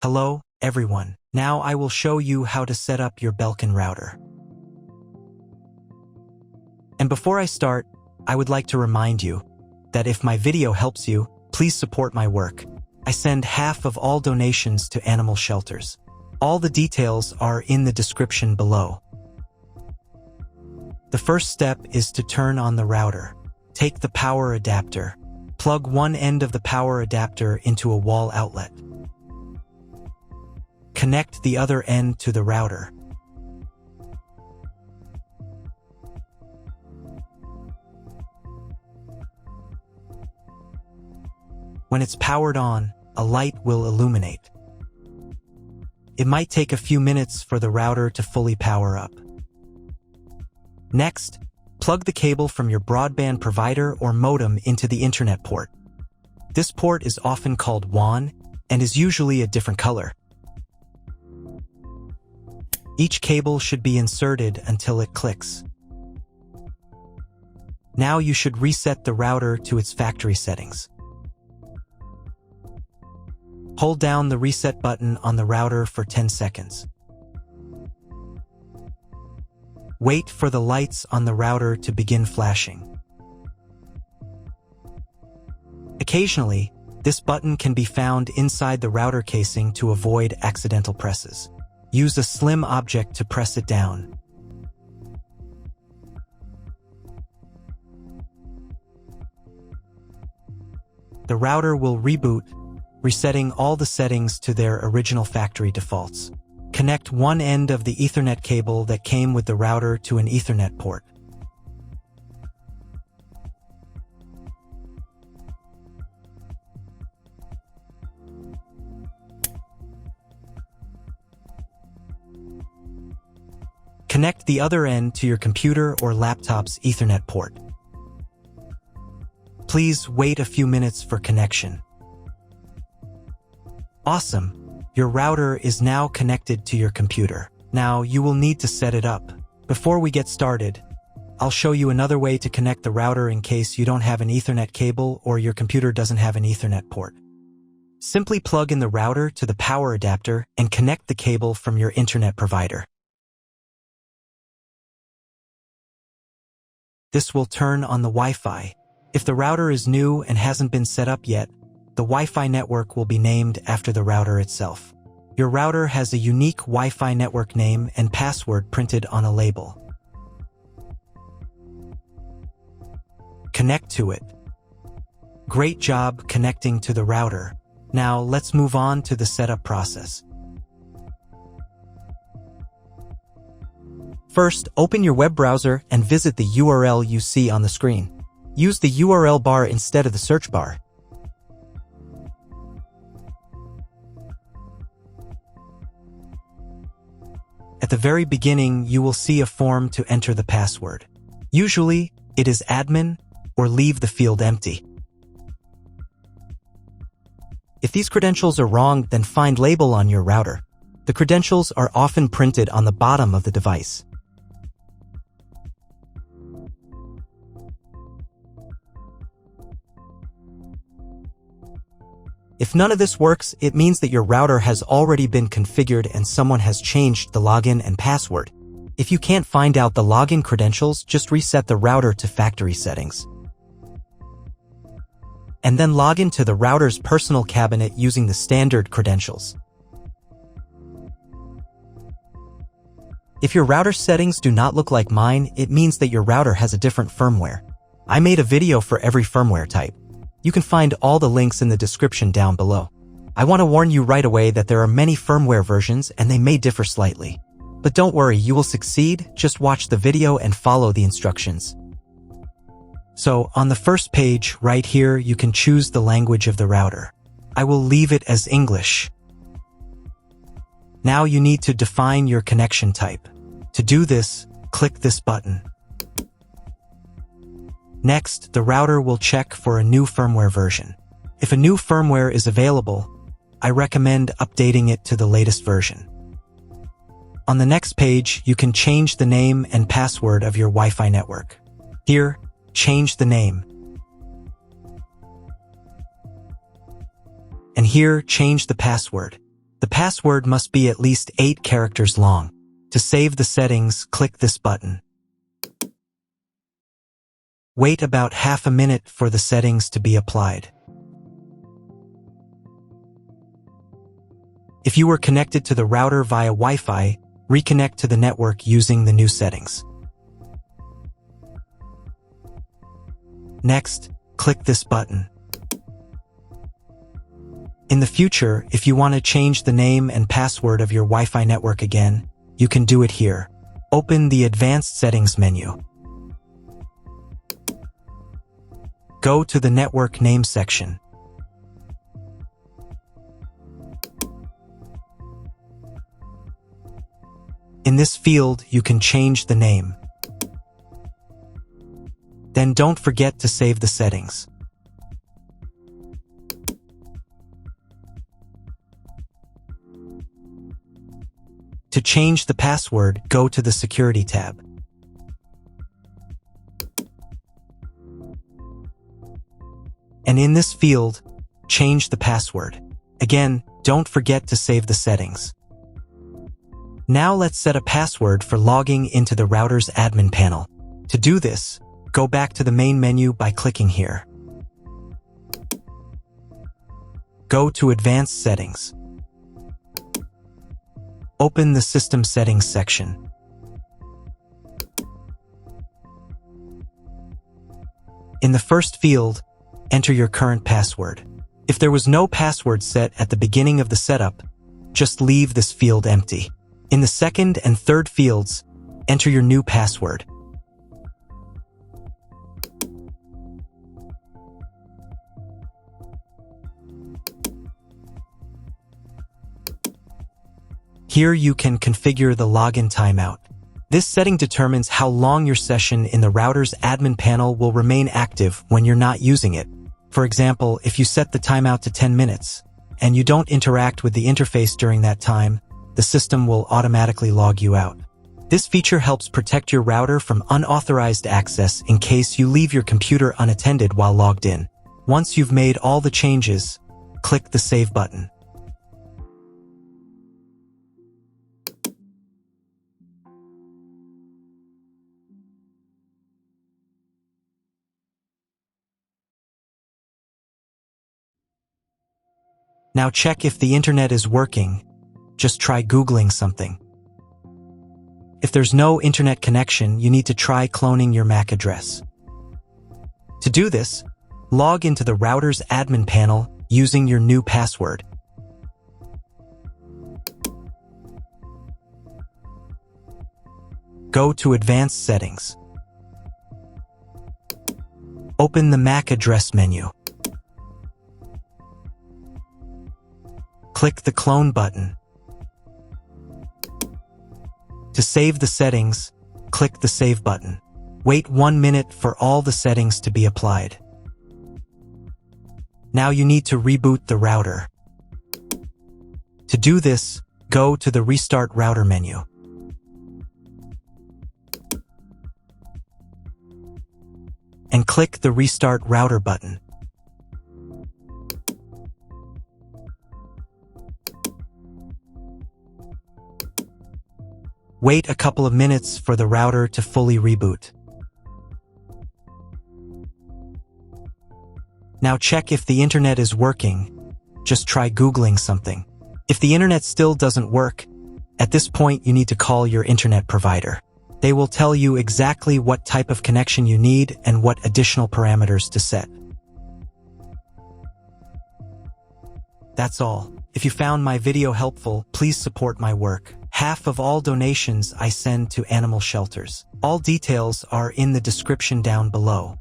Hello, everyone. Now I will show you how to set up your Belkin router. And before I start, I would like to remind you that if my video helps you, please support my work. I send half of all donations to animal shelters. All the details are in the description below. The first step is to turn on the router. Take the power adapter. Plug one end of the power adapter into a wall outlet. Connect the other end to the router. When it's powered on, a light will illuminate. It might take a few minutes for the router to fully power up. Next, plug the cable from your broadband provider or modem into the Internet port. This port is often called WAN and is usually a different color. Each cable should be inserted until it clicks. Now you should reset the router to its factory settings. Hold down the reset button on the router for 10 seconds. Wait for the lights on the router to begin flashing. Occasionally, this button can be found inside the router casing to avoid accidental presses. Use a slim object to press it down. The router will reboot, resetting all the settings to their original factory defaults. Connect one end of the Ethernet cable that came with the router to an Ethernet port. Connect the other end to your computer or laptop's Ethernet port. Please wait a few minutes for connection. Awesome! Your router is now connected to your computer. Now you will need to set it up. Before we get started, I'll show you another way to connect the router in case you don't have an Ethernet cable or your computer doesn't have an Ethernet port. Simply plug in the router to the power adapter and connect the cable from your internet provider. This will turn on the Wi-Fi. If the router is new and hasn't been set up yet, the Wi-Fi network will be named after the router itself. Your router has a unique Wi-Fi network name and password printed on a label. Connect to it. Great job connecting to the router. Now let's move on to the setup process. First, open your web browser and visit the URL you see on the screen. Use the URL bar instead of the search bar. At the very beginning, you will see a form to enter the password. Usually, it is admin or leave the field empty. If these credentials are wrong, then find label on your router. The credentials are often printed on the bottom of the device. If none of this works, it means that your router has already been configured and someone has changed the login and password. If you can't find out the login credentials, just reset the router to factory settings. And then log into the router's personal cabinet using the standard credentials. If your router settings do not look like mine, it means that your router has a different firmware. I made a video for every firmware type. You can find all the links in the description down below. I want to warn you right away that there are many firmware versions and they may differ slightly. But don't worry, you will succeed. Just watch the video and follow the instructions. So, on the first page, right here, you can choose the language of the router. I will leave it as English. Now you need to define your connection type. To do this, click this button. Next, the router will check for a new firmware version. If a new firmware is available, I recommend updating it to the latest version. On the next page, you can change the name and password of your Wi-Fi network. Here, change the name. And here, change the password. The password must be at least 8 characters long. To save the settings, click this button. Wait about half a minute for the settings to be applied. If you were connected to the router via Wi-Fi, reconnect to the network using the new settings. Next, click this button. In the future, if you want to change the name and password of your Wi-Fi network again, you can do it here. Open the Advanced Settings menu. Go to the Network Name section. In this field, you can change the name. Then don't forget to save the settings. To change the password, go to the Security tab. And in this field, change the password. Again, don't forget to save the settings. Now let's set a password for logging into the router's admin panel. To do this, go back to the main menu by clicking here. Go to Advanced Settings. Open the System Settings section. In the first field, enter your current password. If there was no password set at the beginning of the setup, just leave this field empty. In the second and third fields, enter your new password. Here you can configure the login timeout. This setting determines how long your session in the router's admin panel will remain active when you're not using it. For example, if you set the timeout to 10 minutes, and you don't interact with the interface during that time, the system will automatically log you out. This feature helps protect your router from unauthorized access in case you leave your computer unattended while logged in. Once you've made all the changes, click the Save button. Now check if the internet is working. Just try Googling something. If there's no internet connection, you need to try cloning your MAC address. To do this, log into the router's admin panel using your new password. Go to Advanced Settings. Open the MAC address menu. Click the Clone button. To save the settings, click the Save button. Wait 1 minute for all the settings to be applied. Now you need to reboot the router. To do this, go to the Restart Router menu. And click the Restart Router button. Wait a couple of minutes for the router to fully reboot. Now check if the internet is working. Just try Googling something. If the internet still doesn't work, at this point you need to call your internet provider. They will tell you exactly what type of connection you need and what additional parameters to set. That's all. If you found my video helpful, please support my work. Half of all donations I send to animal shelters. All details are in the description down below.